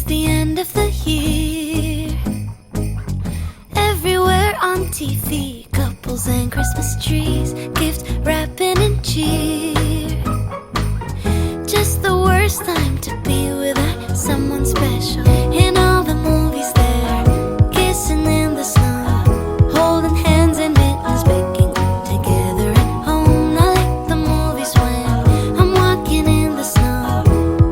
It's the end of the year. Everywhere on TV, couples and Christmas trees, gift wrapping and cheer. Just the worst time to be without someone special. In all the movies they're kissing in the snow, holding hands and mittens, baking together at home. Not like the movies when I'm walking in the snow,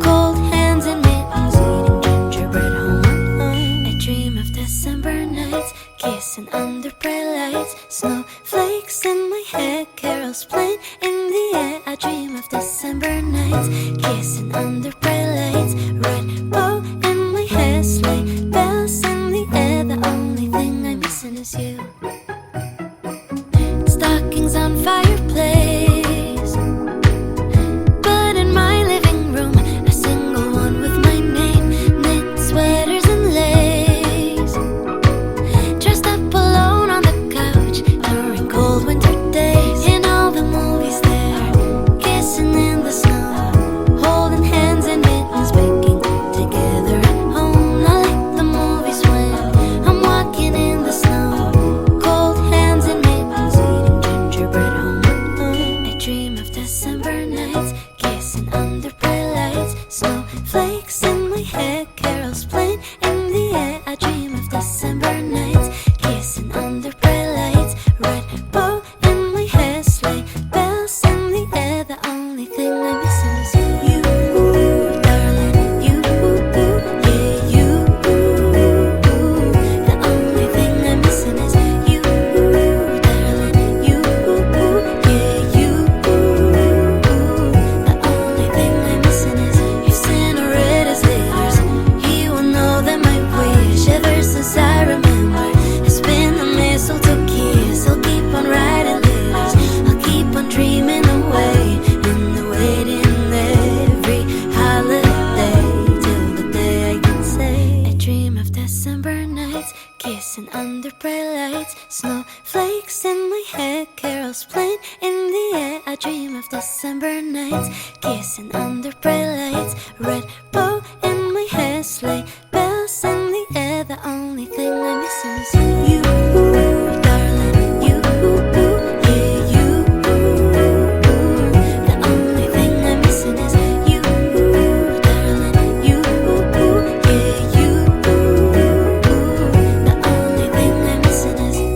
cold hands and mittens, eating gingerbread home alone. I dream of December nights, kissing under bright lights, snowflakes in my hair, carols playing in the air. I dream of December nights, kissing under bright lights, red bow in my hair, sleigh bells in the air. The only thing I'm missing is you. Stockings on fireplace, but in my living room, a single one with my name, knit sweaters and lace. Dressed up alone on the couch during cold winter days. In all the movies they're kissing in the snow, holding hands and mittens, baking together at home. Not like the movies when I'm walking in the snow, cold hands and mittens, eating gingerbread home alone. I dream of December nights, kissing under bright lights, snowflakes in my hair, carols playing in the air. I dream of December nights, kissing under bright lights, red bow in my hair, sleigh bells in the air. The only thing I'm missing is you, darling. You, yeah, you. The only thing I'm missing is you, darling. You, yeah, you. The only thing I'm missing is if Santa read his letters, he will know that my wish ever since I remember has been the mistletoe kiss. I'll keep on writing letters, I'll keep on dreaming away in the waiting every holiday till the day I can say I dream of December nights, kissing under bright lights, snowflakes in my hair, carols playing in the air. I dream of December nights, kissing under bright lights, red bow in my hair, sleigh bells in the air. The only thing I'm missing is you, darling. You, yeah, you. The only thing I'm missing is you, darling. You, yeah, you. The only thing I'm missing is you.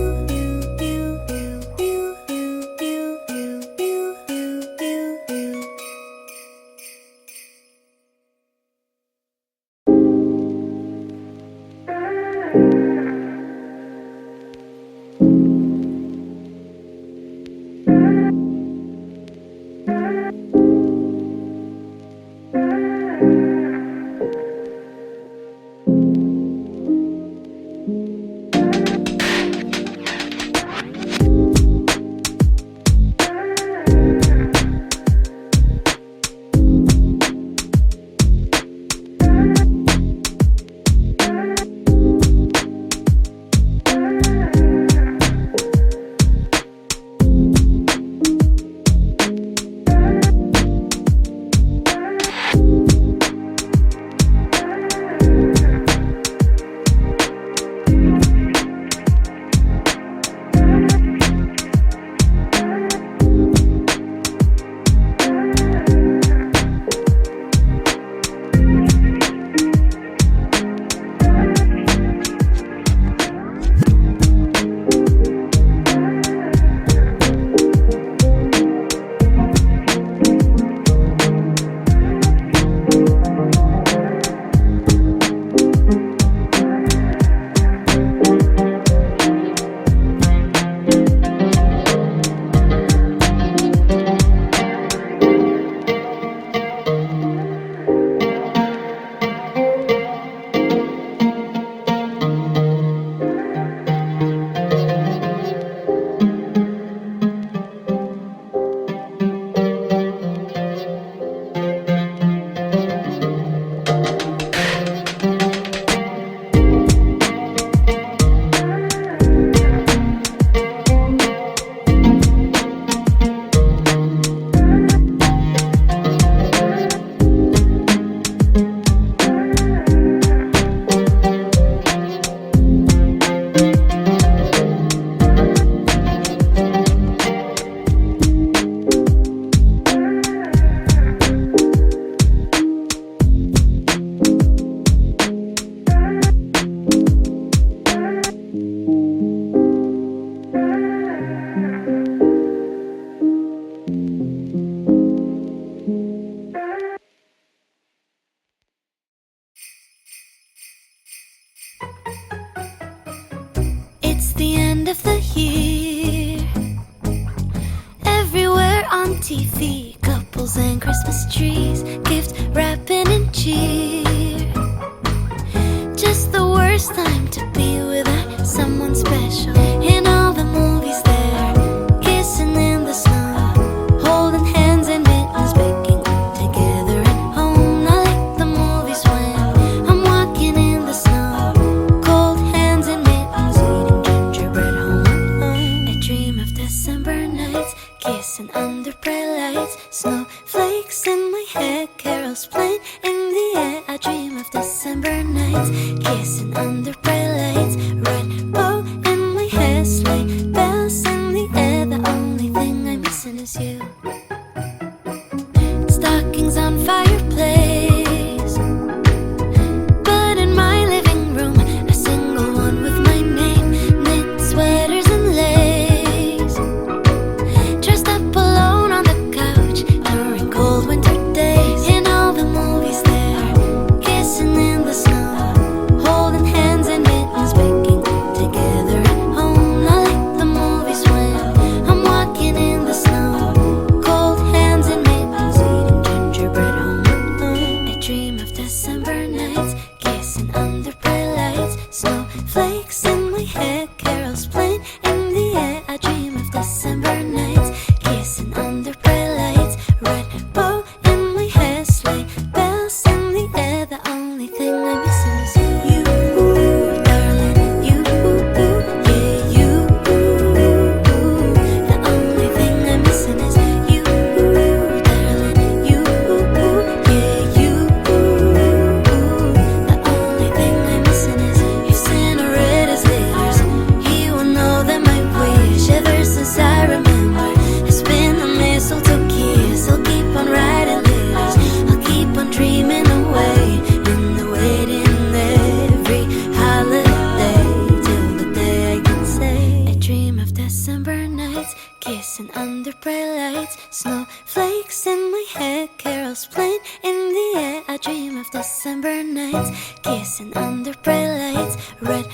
TV, couples and Christmas trees, gift wrapping and cheer. Just the worst time to be without someone special. In all the movies there, kissing in the snow, holding hands and mittens, baking together at home. Not like the movies when I'm walking in the snow, cold hands and mittens, eating gingerbread home alone. I dream of December nights, kissing under bright lights, snowflakes in my hair, carols playing in the air. I dream of December nights, kissing under bright lights, red bow in my hair, sleigh bells in the air. The only thing I'm missing is you. Stockings on fireplace, but in my living room, a single one with my name, knit sweaters and lace. Dressed up alone on the couch during cold winter days. In all the movies there, kissing in the snow, holding hands and mittens, baking together at home. Not like the movies when I'm walking in the snow, cold hands and mittens, eating gingerbread home alone. I dream of December nights, kissing under bright lights, snowflakes in my hair, carols playing in the air. I dream of December nights, kissing under bright lights, red bow in my hair, sleigh bells in the air. The only thing I'm missing is you, darling. You, yeah, you. The only thing I'm missing is you, darling. You, yeah, you. The only thing I'm missing is you. Santa read his letters, he will know that my wish ever since I remember has been the mistletoe kiss. I'll keep on writing letters, I'll keep on dreaming away in the waiting every holiday till the day I can say. I dream of December nights, kissing under bright lights, snowflakes in my hair, carols playing in the air. I dream of December nights, kissing under bright lights, red